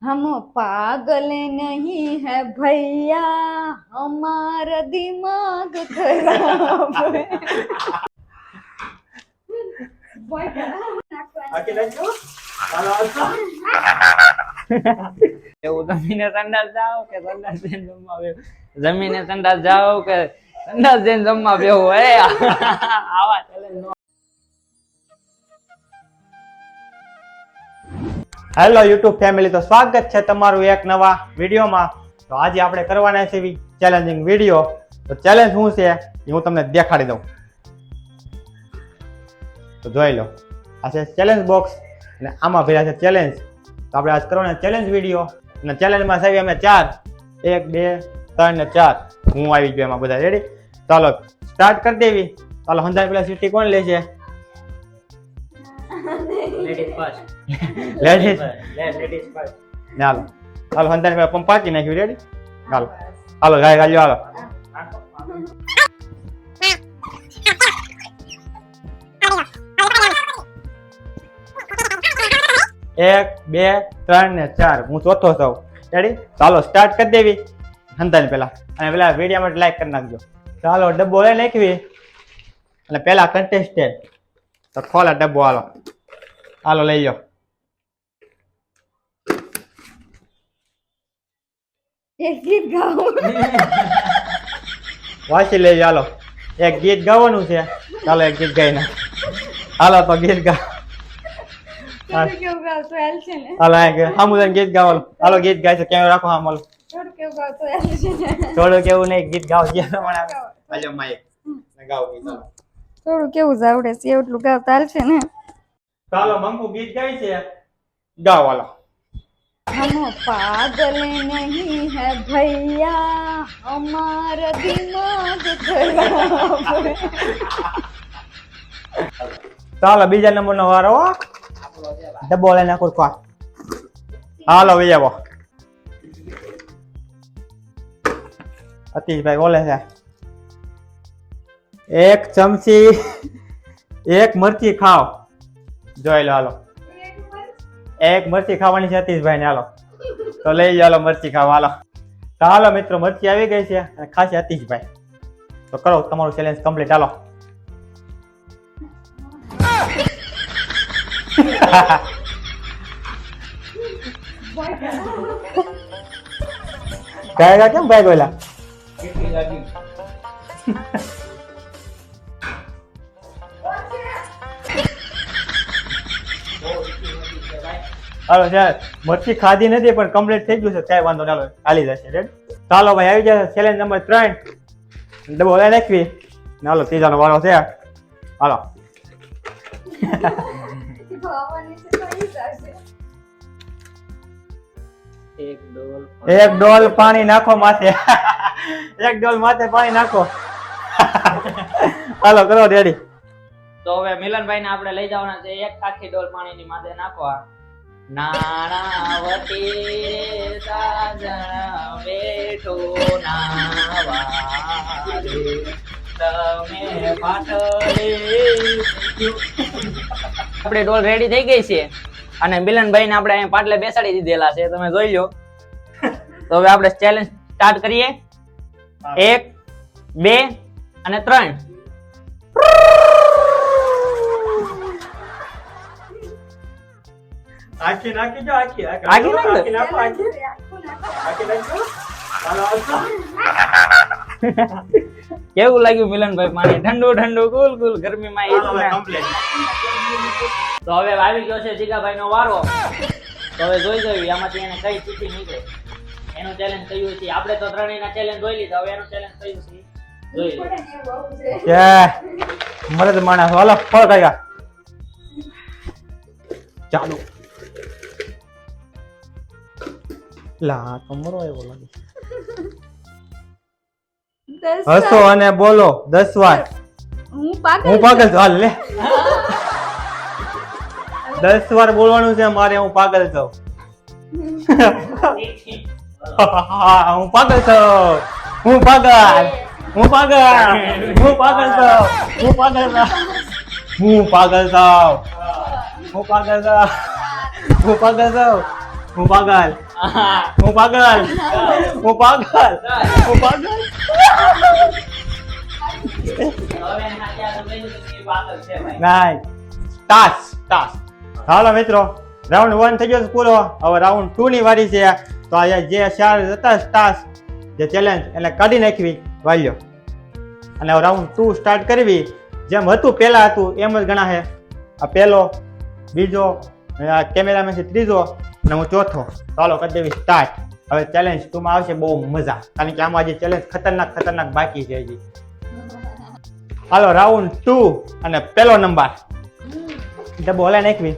हम पागल नहीं है भैया हमारा दिमाग खराब है એવું જમીને સંડાસ જાઓ કે સંડાસ જઈને જમવા બેહો જમીને સંડાસ જાઓ કે સંડાસ જઈને જમવા બેહો આવા ચેલેન્જ હેલો યુટ્યુબ ફેમિલી, તો સ્વાગત છે તમારું એક નવા વિડીયોમાં. તો આજે આપણે કરવાના છે એવી ચેલેન્જિંગ વિડીયો. તો ચેલેન્જ શું છે એ હું તમને દેખાડી દઉં. તો જોઈ લો, આ છે ચેલેન્જ બોક્સ અને આમાં ભર્યા છે ચેલેન્જ. તો આપણે આજ કરવાના ચેલેન્જ વિડીયો અને ચેલેન્જમાં છે અમે 4 1 2 3 ને 4 હું આવી ગયો એમાં. બધા રેડી? ચાલો સ્ટાર્ટ કરી દેવી. ચાલો હંધાઈ પેલા સીટી કોણ લે છે? લેડીઝ ફર્સ્ટ લેડીઝ ફર્સ્ટ ચાલો ચાલો હંધાઈ પેલા પંપ પાકી નાખ્યું. રેડી? ચાલો હાલો ગાય ગાલ્યો હાલો. 1 2 3 ને 4 હું ચોથો છું. રેડી? ચાલો સ્ટાર્ટ કરી દેવી હંધાઈ પેલા. અને પેલા વિડીયો માટે લાઈક કરી નાખજો. ચાલો ડબ્બો લઈ નાખવી અને પેલા કન્ટેસ્ટેડ તો ખોલા ડબ્બો. હાલો હાલો લઈ લો. एक गीत गाओ વાંચી લઈ હાલો. એક ગીત ગાવાનું છે. ચાલો એક ગીત ગાઈ નાખ. હાલો તો ગીત ગા. કેવું ગાવતો હેલ છે ને હાલો સામુદાન ગીત ગાવાનું. હાલો ગીત ગાય છે. કેમેરા રાખો. હા હાલો થોડું કેવું ગાવતો હેલ છે ને થોડું કેવું નહીં, ગીત ગાવ જે પ્રમાણે હાલો માઈક ગાવ ગીત. ચાલો થોડું કેવું જ આવડે છે એટલું ગાવતા હાલ છે ને. ચાલો મંકુ ગીત ગાય છે. ગાવ હાલો. हम पागल नहीं है भैया हमारा दिमाग खराब है ચાલો બીજા નંબરનો વારો. ડબ્બો લઈને નાખો. હાલો ભાઈ આવો. અતિશભાઈ બોલે છે. 1 ચમચી 1 મરચી ખાઓ. જોઈ લો. હાલો 1 મરચી ખાવાની છે અતિશભાઈ ને. હાલો તો લઈ જાઓ મરચી ખાવા. હાલો તો હાલો મિત્રો, મરચી આવી ગઈ છે અને ખાશે અતિશભાઈ. તો કરો તમારું ચેલેન્જ કમ્પ્લીટ. હાલો કહેગા કેમ ભાઈ બોલા? હાલો ચાલ, મરચી ખાધી નથી પણ કમ્પ્લીટ થઈ ગયું છે. કઈ વાંધો ના, ચાલી જશે. રેડ? ચાલો ભાઈ આવી જશે ચેલેન્જ નંબર 3. ડબ્બો લઈ નાખવી. હાલો ત્રીજાનો વારો છે. હાલો એક ડોલ પાણી નાખો માથે. એક ડોલ માથે પાણી નાખો. હાલો કરો રેડી. તો હવે મિલનભાઈ ને આપણે લઈ જવાના છે એક આખી ડોલ પાણીની માથે નાખવા. નાણાવતી સાજણ બેઠો નાવા રે તમે પાટલે. આપણે ડોલ રેડી થઈ ગઈ છે અને મિલનભાઈ ને આપણે અહીં પાટલે બેસાડી દીધેલા છે, તમે જોઈ લો. તો હવે આપણે ચેલેન્જ સ્ટાર્ટ કરીએ. 1 2 અને 3. આખી નાખી જો. આખી આખી નાખો. નાખો. આખી નાખો. હાલો કેવું લાગ્યું મિલનભાઈ પાણી? ઠંડુ ઠંડુ કુલ કુલ ગરમીમાં એ જ ને. તો હવે આવી ગયો છે જીગાભાઈ નો વારો. તો હવે જોઈ જોઈએ આમાંથી એને કઈ ચીઠી નીકળે. એનું ચેલેન્જ કયું છે? આપણે તો ત્રણેયના ચેલેન્જ જોઈ લીધા, હવે એનું ચેલેન્જ કયું છે જોઈ લો. કે મરદ માણસ. હાલો ફળ કાઢ્યા. ચાલો લા કમરો આવ્યો લાગે. હસો અને બોલો 10 વાર. હું પાગલ છું. હાલ લે 10 વાર બોલવાનું છે મારે. હું પાગલ છું. હું પાગલ છું. હું પાગલ. હું પાગલ. હું પાગલ છું. હું પાગલ છું. હું પાગલ છું. હું પાગલ છું. હું પાગલ છું. હું પાગલ હું પાગલ હું પાગલ હું પાગલ નાઈ ટાસ હાલો મિત્રો રાઉન્ડ 1 થઈ ગયો છે પૂરો. હવે રાઉન્ડ 2 ની વારી છે. તો આ જે 4 હતા ટાસ્ક જે ચેલેન્જ એને કાઢી નાખવી વાલ્યો અને હવે રાઉન્ડ 2 સ્ટાર્ટ કરવી. જેમ હતું પહેલા હતું એમ જ ગણાશે. આ પહેલો, બીજો, આ કેમેરામેન છે ત્રીજો અને હું ચોથો. ચાલો કરી દેવી સ્ટાર્ટ. હવે ચેલેન્જ 2 માં આવશે બહુ મજા, કારણ કે આમાં જે ચેલેન્જ ખતરનાક બાકી છે હજી. હાલો રાઉન્ડ 2 અને પહેલો નંબર ડબ્બો હલાઈ નાખવી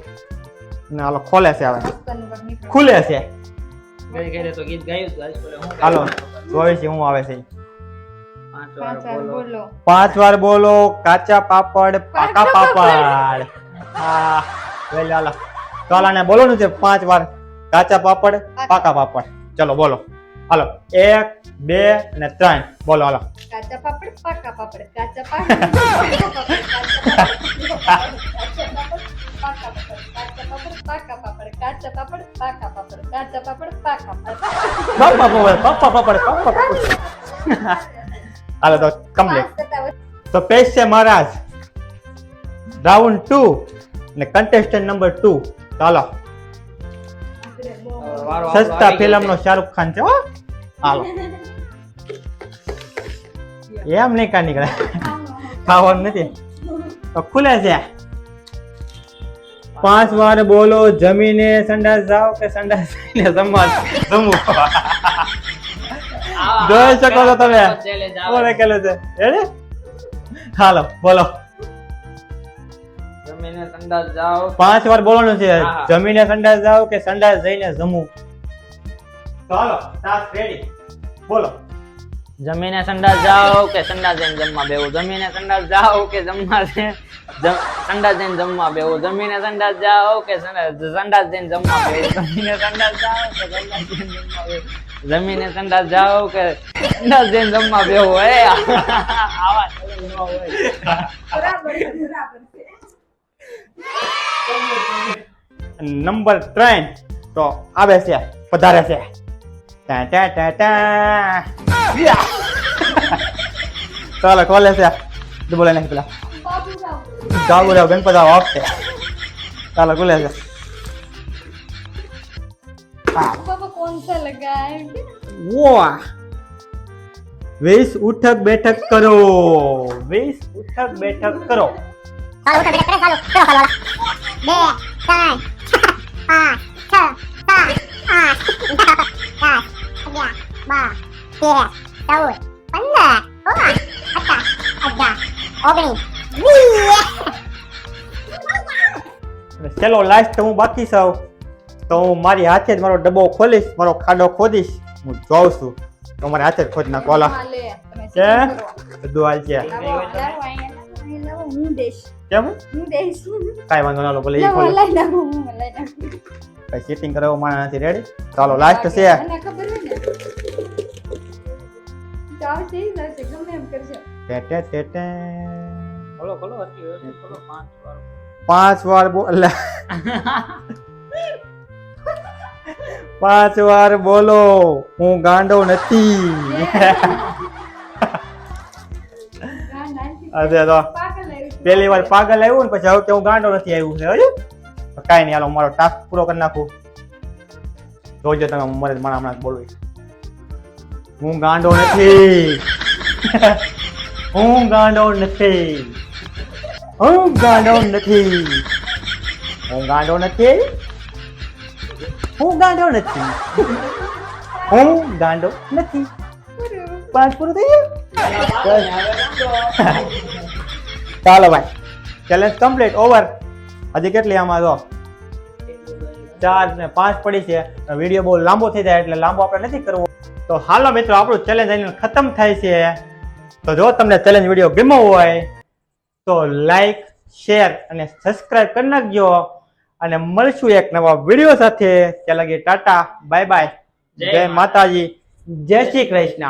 ને હાલો ખોલે છે. હવે ખુલે છે. તો ગીત ગાયું હતું આજ બોલે હું હાલો જોઈ છે હું આવે છે. 5 વાર બોલો. 5 વાર બોલો. કાચા પાપડ પાકા પાપડ. હા વેલે હાલો ચાલાને બોલવાનું છે 5 વાર. કાચા પાપડ પાકા પાપડ. ચલો બોલો. હાલો 1 2 અને 3 બોલો. હાલો કાચા પાપડ પાકા પાપડ કાચા પાપડ પાકા પાપડ કાચા પાપડ પાકા પાપડ કાચા પાપડ પાકા પાપડ પાપડ. હાલો તો કમ્પ્લીટ. તો પેજ છે મહારાજ રાઉન્ડ 2 ને કન્ટેસ્ટન્ટ નંબર 2. ચાલો સસ્તા ફિલ્મ નો શાહરુખ ખાન છે હો. હાલો એમ નહીં કા નીકળે ખાવાનું નથી તો ખુલે છે. 5 વાર બોલો. જમીને સંડાસ જાઓ કે સંડાસ જઈને જમવું. જોઈ શકો છો તમે બોલે કેલું છે રેડી. હાલો બોલો. જમીને સંડાસ જાઓ. 5 વાર બોલવાનું છે. હા. જમીને સંડાસ જાઓ કે સંડાસ જઈને જમવું. ચાલો ટાસ્ક રેડી બોલો. જમીને સંડાસ જાઓ કે સંડાસ જઈને જમવા બેવું. જમીને સંડાસ જાઓ કે સંડાસ જઈને જમવા બેવું. જમીને સંડાસ જાઓ કે સંડાસ જઈને જમવા બેવું. જમીને સંડાસ જાઓ કે સંડાસ જઈને જમવા બેવું. જમીને સંડાસ જાઓ કે સંડાસ જઈને જમવા બેવું. આવા ચેલેન્જ ન હોય. બરાબર છે. નંબર 3 તો આવે છે પધારે છે. ટા ટા ટા ટા. ચાલો કોલે છે બોલે નહીં પેલા ગાવું રાવ ગણપત આવો આપતે. ચાલો કોલે છે. पापा कौन सा लगा है વાહ 20 ઉઠક બેઠક કરો. 20 ઉઠક બેઠક કરો. ચાલો ઉઠો બેટા કરે ચાલો કરો હાલો 2 3 4 5 6 7 8 9 10 11 12 13 14 15 16 18 19 20 ચલો લાસ્ટ હું બાકી છું તો હું મારી હાથે જ મારો ડબ્બો ખોલીશ, મારો ખાડો ખોદીશ. હું જોઉં છું તો મારા હાથે જ ખોદ નાખો. હાલો ले તમે કે સીધું કરો બધું હાલ છે. લાવો અહીંયા લાવો હું દેશ કેમ હું દેશ કાંઈ વાંધો ના લો ભલે ઈ લાવો ખોલો. લઈ નાખું હું લઈ નાખું કઈ સેટિંગ કરાવવા માણસ નથી. રેડી ચાલો લાસ્ટ છે. મને ખબર હોય ને તો આવશે ઈ જ આવશે ગમે એમ કરશે ટે ટે ટે ટે. ખોલો ખોલો હરખી વ્યવસ્થિત ખોલો. 5 5 વાર વાર બોલ 5 વાર બોલો હું ગાંડો નથી. અરે તો પાગલ આવી પહેલી વાર પાગલ આવ્યું ને પછી હવે કે હું ગાંડો નથી આવ્યું છે. હજુ કાંઈ નહીં હાલો મારો ટાસ્ક પૂરો કરી નાખું. જોજો તમે મરે મને હમણાં જ બોલું હું ગાંડો નથી. હું ગાંડો નથી. હું ગાંડો નથી. હું ગાંડો નથી. હું ગાંડો નથી. હું ગાંડો નથી. 5 પૂરું થઈ ગયું. ચાલો ભાઈ ચેલેન્જ કમ્પ્લીટ ઓવર. હજી કેટલી આમાં જો 4 ને 5 પડી છે. વિડીયો બહુ લાંબો થઈ જાય એટલે લાંબો આપણે નથી કરવો. તો હાલો મિત્રો આપણું ચેલેન્જ અહીં ખતમ થાય છે. તો જો તમને ચેલેન્જ વિડીયો ગમ્યો હોય તો લાઈક શેર અને સબસ્ક્રાઇબ કરી નાખજો અને મળશું એક નવા વિડીયો સાથે. ત્યાં લગી ટાટા બાય બાય. જય માતાજી. જય શ્રી કૃષ્ણ.